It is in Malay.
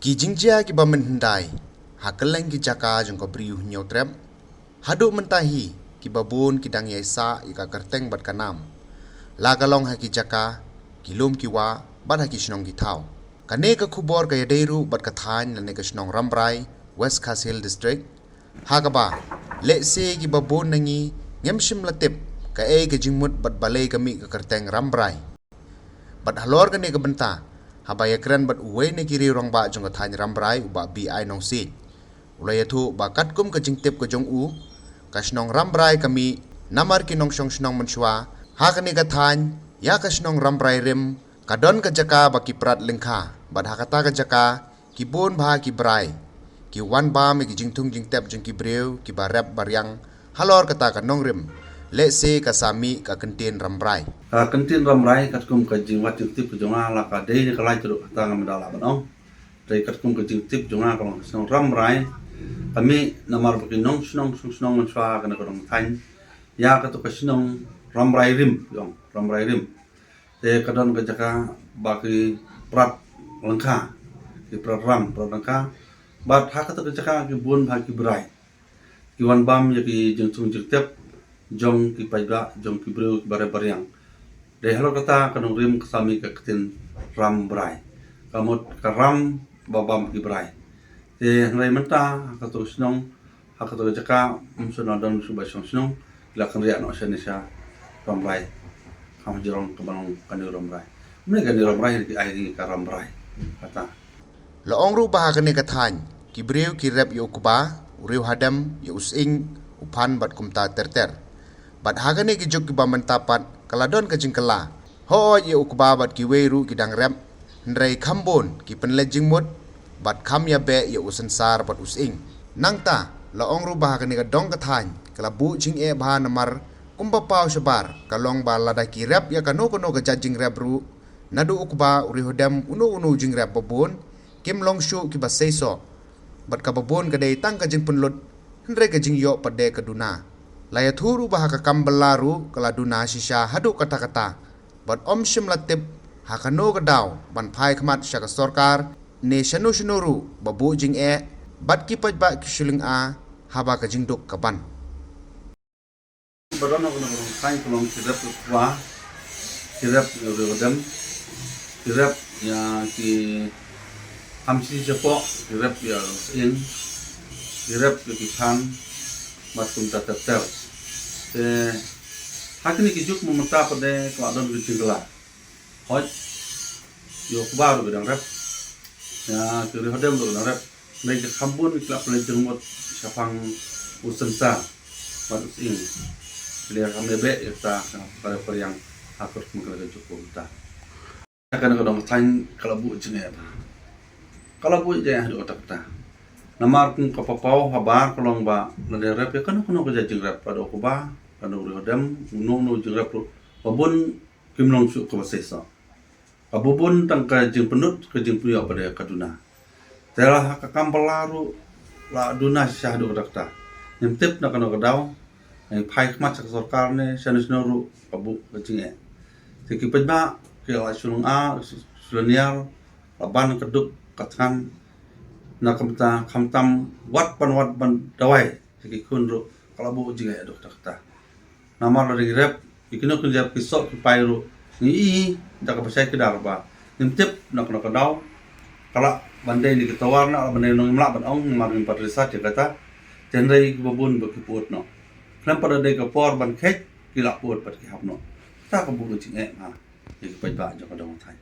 Ki jingjia ki ba menhendai, hakeleng ki jaka jong ko briuh nyau trem, haduk mentahi ki babun ki dang yaisa ika kerteng bat kanam. La galong ha ki jaka, ki lum ki wa, bat ha ki shnong ki thau. Kane ka kubor ka yadeiru bat kathan la ne ka shnong Rambrai, West Khas Hill District. Ha ka ba, le se ki babun nangi ngem shim latip ka ka jingmut bat balai kami ka kerteng Rambrai. Bat halor ka ne ka benta, habaya keren bat uwe ne kiri rong ba jong ka thany Rambrai u ba BI nong sit. Ulay tu ba katkum ka jingtip ka jong u, ka shnong Rambrai kami namar ki nong shnong menshwa, ha ka ne ka thany, ya ka shnong Rambrai rim, kadon ka jaka ba ki prat lingkha, bat hakata ka jaka, ki bon ba ki brai, ki wan ba me ki jingtung jingtep jong ki breu, ki ba rep baryang, halor kata ka nong rim, le se ka sami ka kentin Rambrai. Ka kentin Rambrai katkum ka jingwat jingtip ka jonga la ka dei ka lai tu kata ngam dala banong. Dei katkum ka jingtip jonga ka long Rambrai, kami namar baki nong snong menshwa kana ka dong thany, ya ka to ka snong Rambrai rim yong Rambrai rim. Te kadon ka jaka baki prat lengka, ki prat lengka, bat ha ka to ka jaka ki bun ba ki brai. Ki wan bam ya ki jingtung jingtep jong ki pajba jong ki breu bare baryang. Dei halo kata kanong rim kasami ka ketin Rambrai. Kamot ka ram babam ki brai. Te ngai menta ka to snong ha ka to jaka umsuna dan suba snong la kan ria no senesa Rambrai. Kam jirong kabanong kanyo Rambrai. Mene kanyo Rambrai ki ai ka Rambrai. Kata Laong ru bah ka ne ka thany, ki breu ki rep yo kuba, uriu hadam yo using upan bat kumta terter. Bat hagane ki juk ki ba mentapat kaladon ka jingkala. Ho ye ukba bat ki weiru ki dang rep ndrai khambon ki penlejing mut bat kham ya be ye usensar bat using. Nangta laong ru bah hagane ka dong ka thany kala bu jing e ba namar kumba pau shabar kalong ba lada ki rep ya kano ka jajing rep ru nadu ukba uri hodam unu jing rep babon kim long shu ki ba seiso bat ka babon ka dei tang ka jing punlut ndrai ka jing yo pade ka duna. Laya thuru bah ka kambalaru kala duna shisha hadu kata-kata. Bat om shim latip hakano ka daw ban phai khmat shaka sorkar ne shanu ru babu jing e bat ki pajba ki shuling a haba ka jingduk ka ban. badon ako na kain kulong kirap wa kirap rodam kirap ya ki hamsi sepo kirap ya in kirap ki pan matum tatel te hakni ki juk memeta pada keladon kecingla hoj yo baru bidang rap ya kiri hodem bidang rap mereka kambun kelap pelajeng mot sapang usensa baru sing beliau kami be kita pada yang akur mengkala cukup kita akan kadang tanya kalau bu jenenge kalau bu jenenge ada otak kita namar kung kapapau habar kolong ba lade rap ya kan kuno kerja jing rap pada aku ba kan uri hodam no jing rap babun kimlong su ko sesa abubun tang ka jing penut ke jing puya pada kaduna telah ka kampalaru la duna syahdu dakta yang tip na kano kadaw yang pai khmat sa sarkar ne sanus noru abu kecing e tiki pajba ke la sulung a sulanial laban keduk katkan na kamtam wat ban dawai siki kunru kalau bu jinga dok takta nama lari rep ikino kun jap kisok ki pairu ni dak pasai ke darba nimtip nak daw kala bandai ni ketawar na bandai nong mlak ban ong marin patrisa kata tendai babun bakiput no kenapa ada kapor ban kek kila put pat ki hapno ta ka bu jinga ma iki pajba jaka dong thai